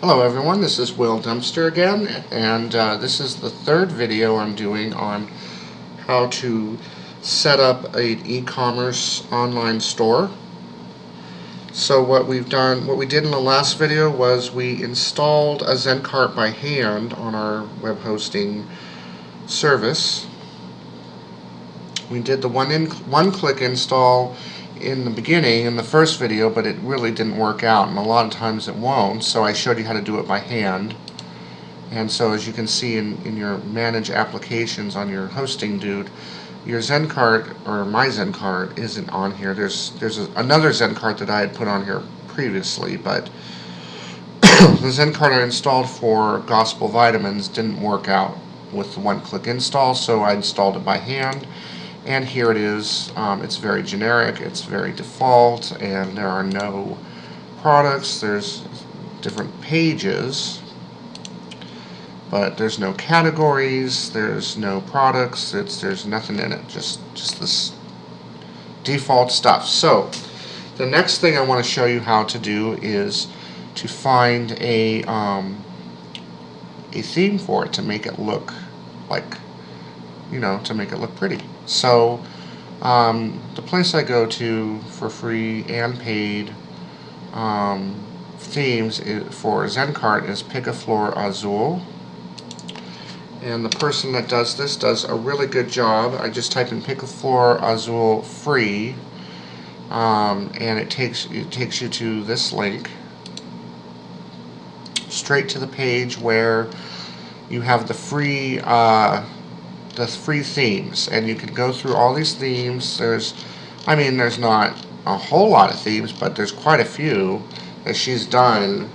Hello everyone, this is Will Dumpster again, and this is the third video I'm doing on how to set up an e-commerce online store. So what we did in the last video was we installed a Zencart by hand on our web hosting service. We did the one-click install in the beginning, in the first video, but it really didn't work out, and a lot of times it won't, so I showed you how to do it by hand. And so as you can see in your manage applications on your hosting dude, your Zencart, or my Zencart, isn't on here. There's another Zencart that I had put on here previously, but the Zencart I installed for Gospel Vitamins didn't work out with the one-click install, so I installed it by hand. And here it is. It's very generic, it's very default, and there are no products. There's different pages, but there's no categories, there's no products, there's nothing in it, just this default stuff. So the next thing I want to show you how to do is to find a theme for it to make it look like, to make it look pretty. So the place I go to for free and paid themes for Zencart is Picaflor Azul, and the person that does this does a really good job. I just type in Picaflor Azul free, and it takes you to this link straight to the page where you have the free themes, and you can go through all these themes. There's not a whole lot of themes, but there's quite a few that she's done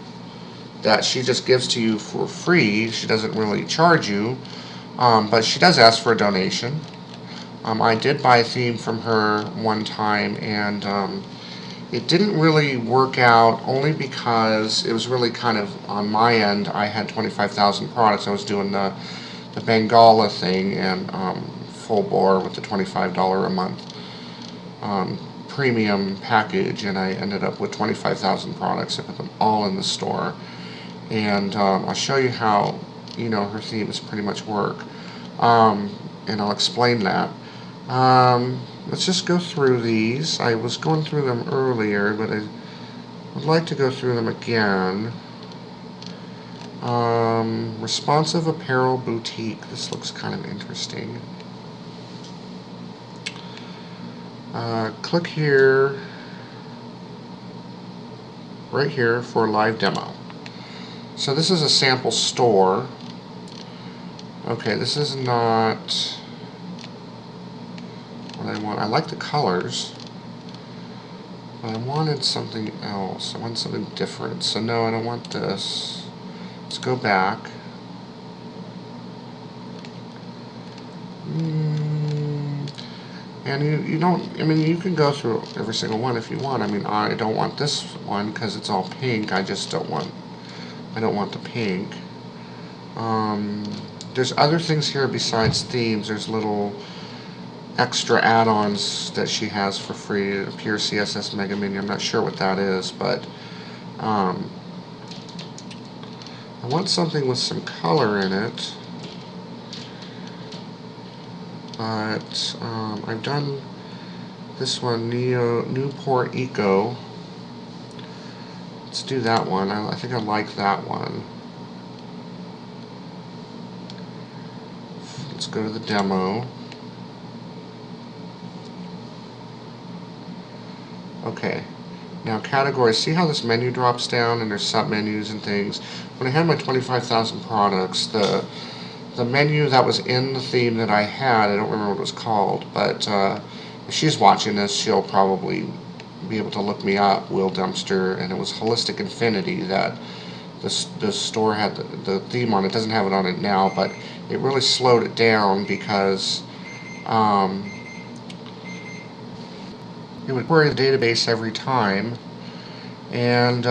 that she just gives to you for free. She doesn't really charge you, but she does ask for a donation. I did buy a theme from her one time, and it didn't really work out, only because it was really kind of on my end. I had 25,000 products. I was doing the Bengala thing, and full bore with the $25 a month premium package, and I ended up with 25,000 products. I put them all in the store, and I'll show you how her themes pretty much work, and I'll explain that. Let's just go through these. I was going through them earlier, but I would like to go through them again. Responsive apparel boutique. This looks kind of interesting. Click here, right here, for live demo. So this is a sample store. Okay, this is not what I want. I like the colors, but I wanted something else. I want something different. So no, I don't want this. Let's go back. And you don't, you can go through every single one if you want. I don't want this one because it's all pink. I don't want the pink. There's other things here besides themes. There's little extra add-ons that she has for free. Pure CSS Mega Mini. I'm not sure what that is, but I want something with some color in it. But I've done this one, Newport Eco. Let's do that one. I think I like that one. Let's go to the demo. Okay. Now categories. See how this menu drops down and there's sub-menus and things? When I had my 25,000 products, the menu that was in the theme that I had, I don't remember what it was called, but if she's watching this, she'll probably be able to look me up, Will Dumpster, and it was Holistic Infinity that the store had the theme on. It doesn't have it on it now, but it really slowed it down because it would query the database every time, and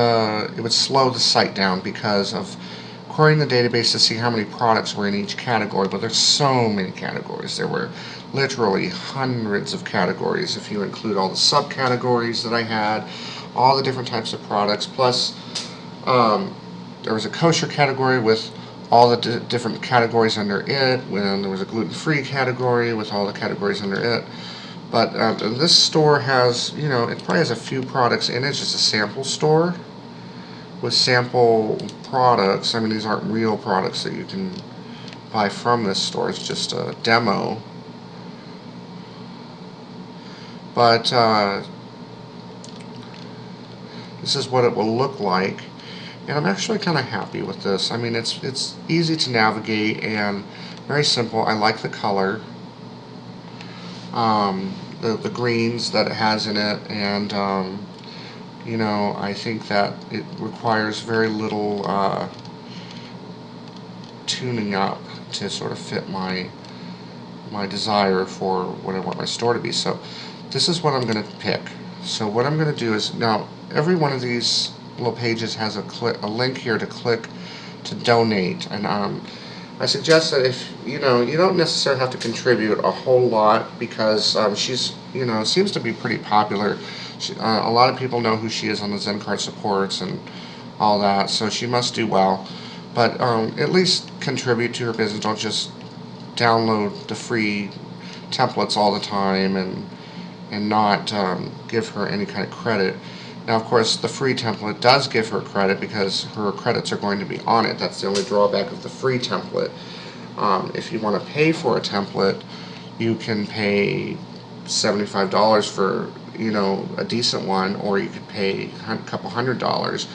it would slow the site down because of querying the database to see how many products were in each category. But there's so many categories. There were literally hundreds of categories if you include all the subcategories that I had, all the different types of products, plus there was a kosher category with all the different categories under it, when there was a gluten-free category with all the categories under it. But this store has, you know, it probably has a few products in it. It's just a sample store with sample products. I mean, these aren't real products that you can buy from this store. It's just a demo. But this is what it will look like. And I'm actually kind of happy with this. I mean, it's easy to navigate and very simple. I like the color, the greens that it has in it, and you know, I think that it requires very little tuning up to sort of fit my desire for what I want my store to be. So this is what I'm going to pick. So what I'm going to do is, now every one of these little pages has a link here to click to donate, and I suggest that if you don't necessarily have to contribute a whole lot, because she's, you know, seems to be pretty popular. A lot of people know who she is on the Zencart supports and all that, so she must do well. But at least contribute to her business. Don't just download the free templates all the time and not give her any kind of credit. Now, of course, the free template does give her credit because her credits are going to be on it. That's the only drawback of the free template. If you want to pay for a template, you can pay $75 for, you know, a decent one, or you could pay a couple $100s.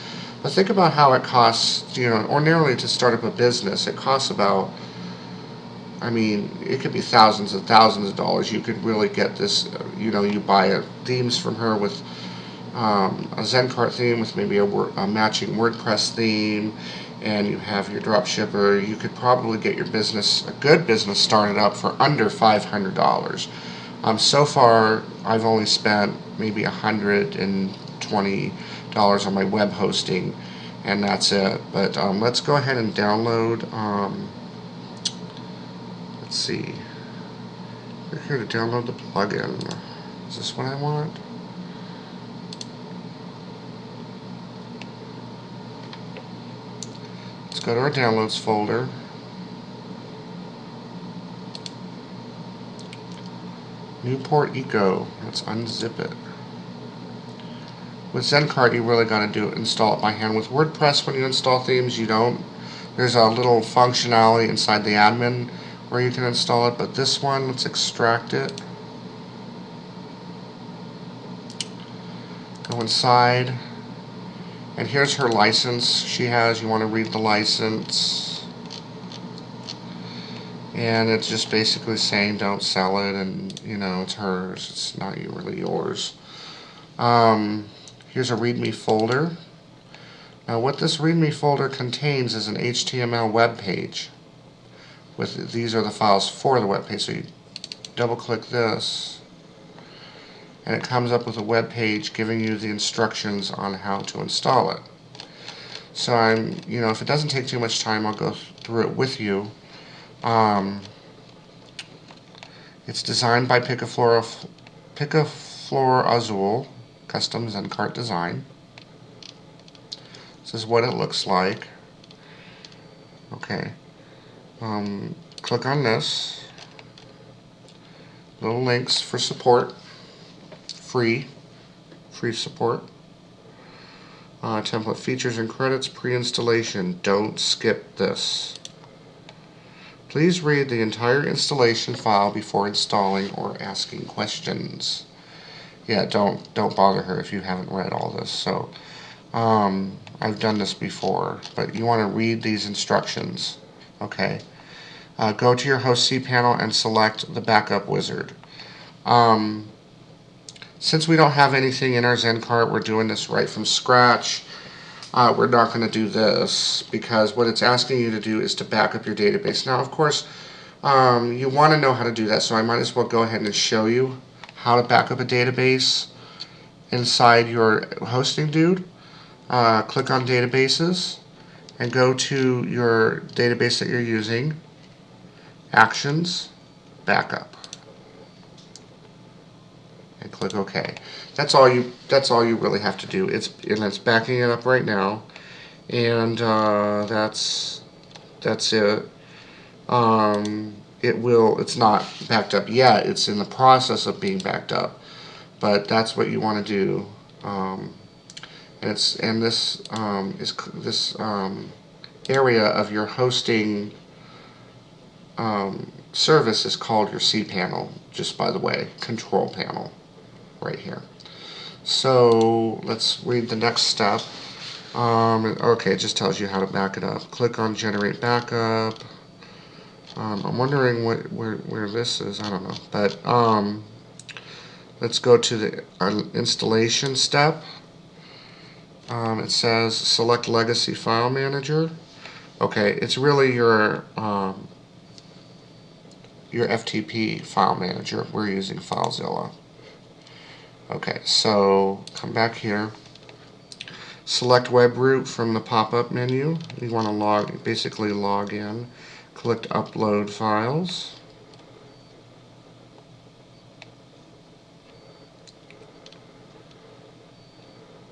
But think about how it costs, you know, ordinarily to start up a business. It costs about, I mean, it could be thousands and thousands of dollars. You could really get this, you know, you buy themes from her with a Zencart theme with maybe a matching WordPress theme, and you have your drop shipper. You could probably get your business, a good business, started up for under $500. So far, I've only spent maybe $120 on my web hosting, and that's it. But let's go ahead and download. Let's see. We're here to download the plugin. Is this what I want? Let's go to our downloads folder. Newport Eco. Let's unzip it. With Zencart, you really got to install it by hand. With WordPress, when you install themes, you don't. There's a little functionality inside the admin where you can install it, but this one, let's extract it. Go inside, and here's her license she has. You want to read the license, and it's just basically saying don't sell it, and you know, it's hers, it's not really yours. Here's a README folder. Now what this README folder contains is an HTML web page. These are the files for the web page. So you double click this, and it comes up with a web page giving you the instructions on how to install it. So you know, if it doesn't take too much time, I'll go through it with you. It's designed by Picaflor Azul, custom Zencart design. This is what it looks like. Okay. Click on this. Little links for support. Free support. Template features and credits, pre-installation. Don't skip this. Please read the entire installation file before installing or asking questions. Yeah, don't bother her if you haven't read all this. So I've done this before, but you want to read these instructions. Okay. Go to your host cPanel and select the backup wizard. Since we don't have anything in our Zencart, we're doing this right from scratch. We're not going to do this because what it's asking you to do is to back up your database. Now, of course, you want to know how to do that, so I might as well go ahead and show you how to back up a database inside your hosting dude. Click on databases and go to your database that you're using. Actions, backup, and click OK. That's all you really have to do. It's backing it up right now, and that's it. It's not backed up yet. It's in the process of being backed up, but that's what you want to do. And this area of your hosting service is called your cPanel. Just by the way, control panel right here. So let's read the next step. Okay, it just tells you how to back it up. Click on Generate Backup. I'm wondering where this is. I don't know, but let's go to the installation step. It says select Legacy File Manager. Okay, it's really your FTP file manager. We're using FileZilla. Okay, so come back here. Select Web Root from the pop-up menu. You want to basically log in. Click Upload Files.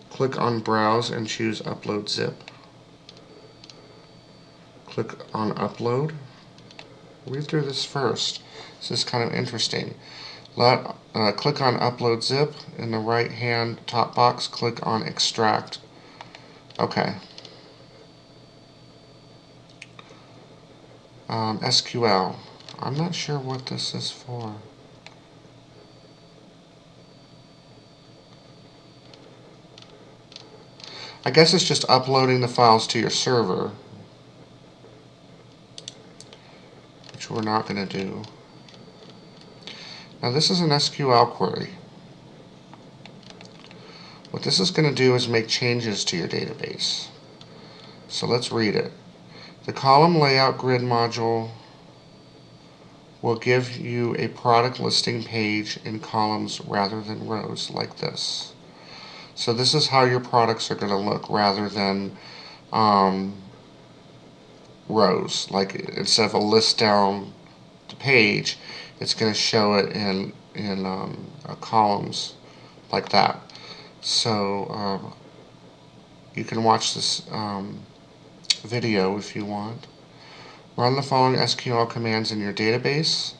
Click on Browse and choose Upload Zip. Click on Upload. Read through this first. This is kind of interesting. Click on Upload Zip. In the right-hand top box, click on Extract. Okay. SQL. I'm not sure what this is for. I guess it's just uploading the files to your server, which we're not going to do. Now this is an SQL query. What this is going to do is make changes to your database. So let's read it. The column layout grid module will give you a product listing page in columns rather than rows like this. So this is how your products are going to look rather than rows. Like instead of a list down the page, it's going to show it in columns like that. So you can watch this video if you want. Run the following SQL commands in your database.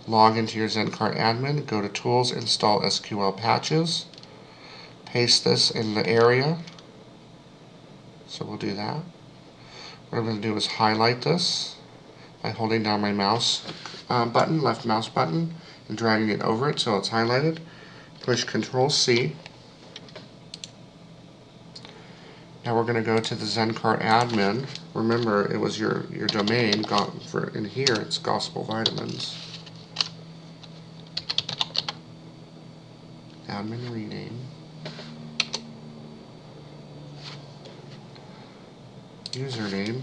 Log into your Zencart admin. Go to Tools, Install SQL Patches. Paste this in the area. So we'll do that. What I'm going to do is highlight this by holding down my mouse button, left mouse button, and dragging it over it so it's highlighted. Push Control C. Now we're going to go to the Zencart admin. Remember, it was your domain. In here, it's Gospel Vitamins. Admin rename. Username.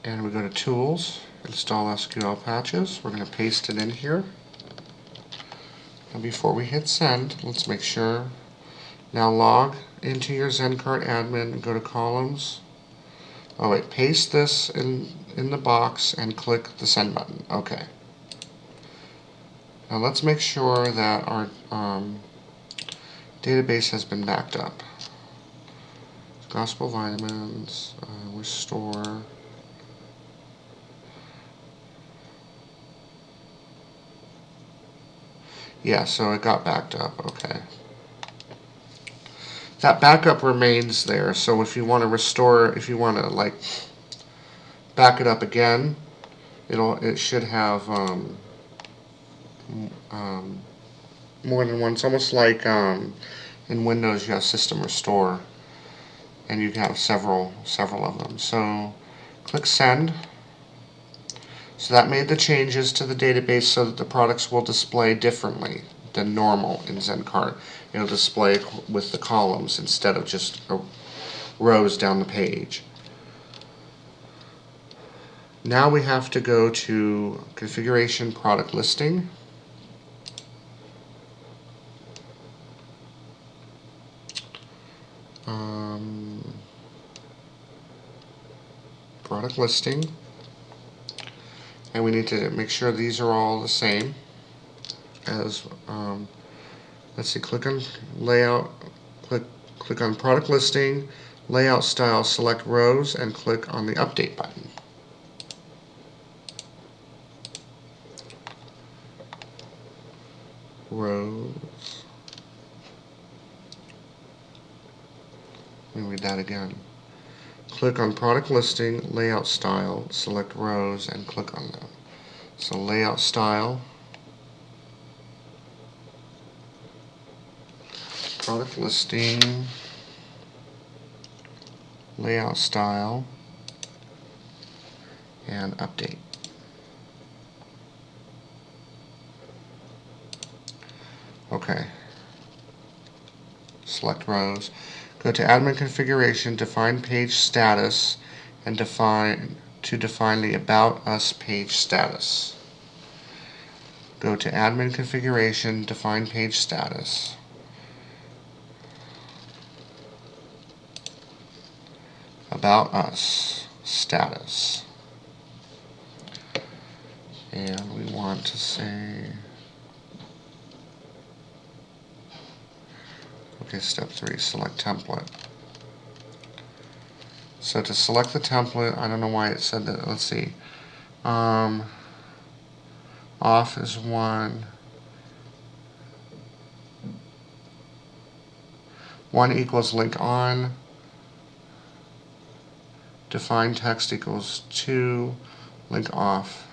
And we go to Tools, Install SQL Patches. We're going to paste it in here. And before we hit Send, let's make sure. Now log into your Zencart admin and go to Columns. Oh wait, paste this in the box and click the Send button. Okay. Now let's make sure that our database has been backed up. Gospel Vitamins, restore. Yeah, so it got backed up. Okay. That backup remains there, so if you want to restore, if you want to like back it up again, it should have more than one. It's almost like in Windows you have System Restore, and you can have several of them. So click Send. So that made the changes to the database so that the products will display differently than normal in Zencart. It'll display with the columns instead of just rows down the page. Now we have to go to Configuration Product Listing. Product Listing. And we need to make sure these are all the same as, let's see, click on layout, click on product listing, layout style, select rows, and click on the update button. Rows. Let me read that again. Click on product listing, layout style, select rows, and click on them. So layout style, product listing, layout style, and update. Okay. Select rows. Go to admin configuration, define page status, and define the about us page status. Go to admin configuration, define page status. About us status. And we want to say, okay, step 3, select template. So to select the template, I don't know why it said that, let's see. Off is 1. 1 equals link on. Define text equals 2. Link off.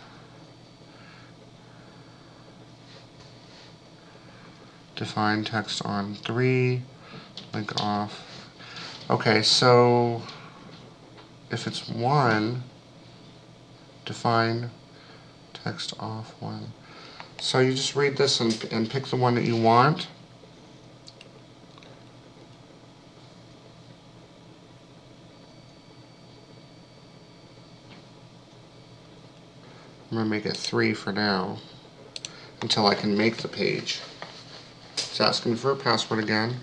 Define text on 3. Link off. Okay, so if it's 1, define text off 1. So you just read this and pick the one that you want. I'm going to make it 3 for now, until I can make the page. It's asking for a password again.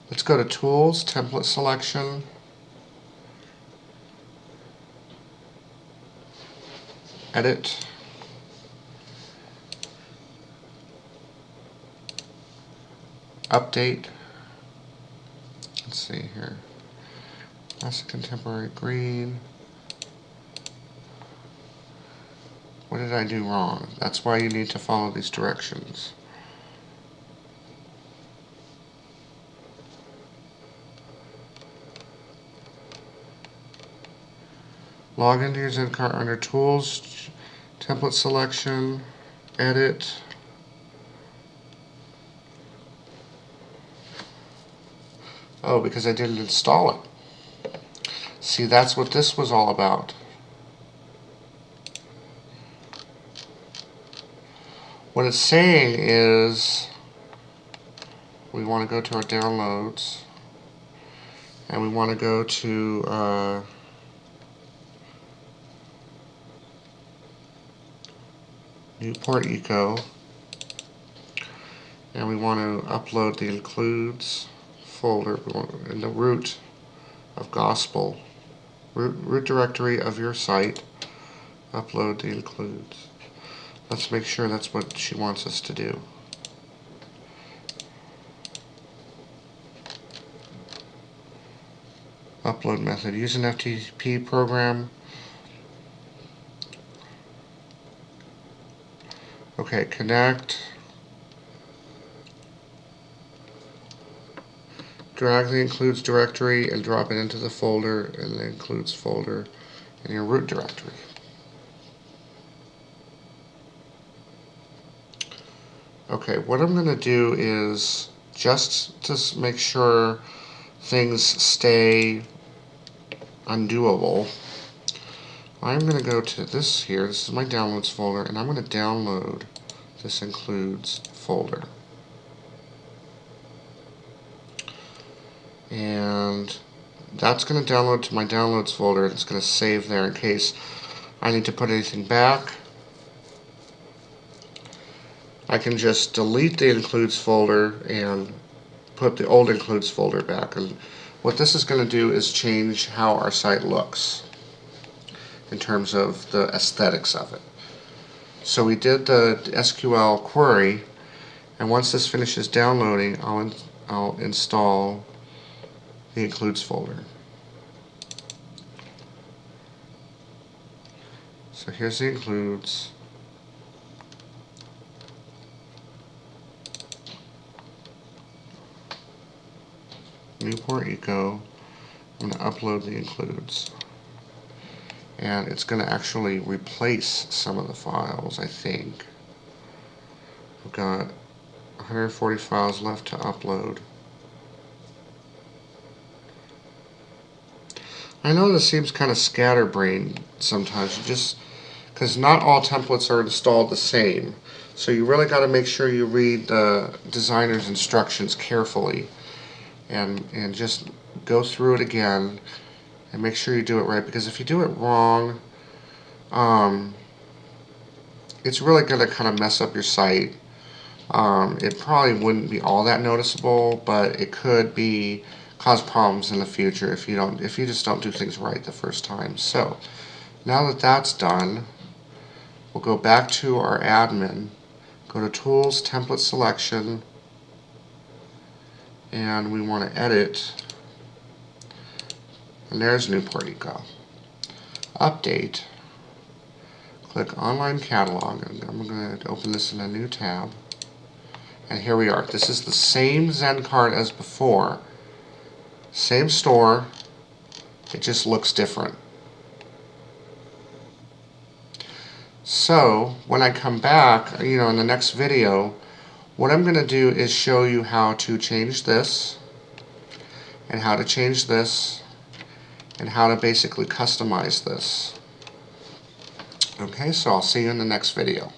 Let's go to Tools, Template Selection, Edit, Update. Let's see here. That's a contemporary green. What did I do wrong? That's why you need to follow these directions. Log into your Zencart under Tools, Template Selection, Edit, oh, because I didn't install it. See, that's what this was all about. What it's saying is we want to go to our downloads and we want to go to Newport Eco, and we want to upload the includes folder in the root of gospel, root directory of your site. Upload the includes. Let's make sure that's what she wants us to do. Upload method. Use an FTP program. Okay, connect. Drag the includes directory and drop it into the folder in the includes folder in your root directory. Okay, what I'm going to do is, just to make sure things stay undoable, I'm going to go to this here. This is my downloads folder, and I'm going to download this includes folder. and that's going to download to my downloads folder, and it's going to save there in case I need to put anything back. I can just delete the includes folder and put the old includes folder back. And what this is going to do is change how our site looks in terms of the aesthetics of it. So we did the SQL query, and once this finishes downloading, I'll install the includes folder. So here's the includes. Newport Eco. I'm going to upload the includes. And it's going to actually replace some of the files, I think. I've got 140 files left to upload. I know this seems kind of scatterbrained sometimes, just because not all templates are installed the same. So you really got to make sure you read the designer's instructions carefully and just go through it again and make sure you do it right, because if you do it wrong, it's really going to kind of mess up your site. It probably wouldn't be all that noticeable, but it could cause problems in the future if you just don't do things right the first time. So now that that's done, we'll go back to our admin, go to Tools, Template Selection, and we want to edit. And there's Newport Eco. Update. Click Online Catalog, and I'm going to open this in a new tab. And here we are. This is the same Zencart as before. Same store. It just looks different. So when I come back, in the next video, what I'm going to do is show you how to change this, and how to change this, and how to basically customize this. Okay, so I'll see you in the next video.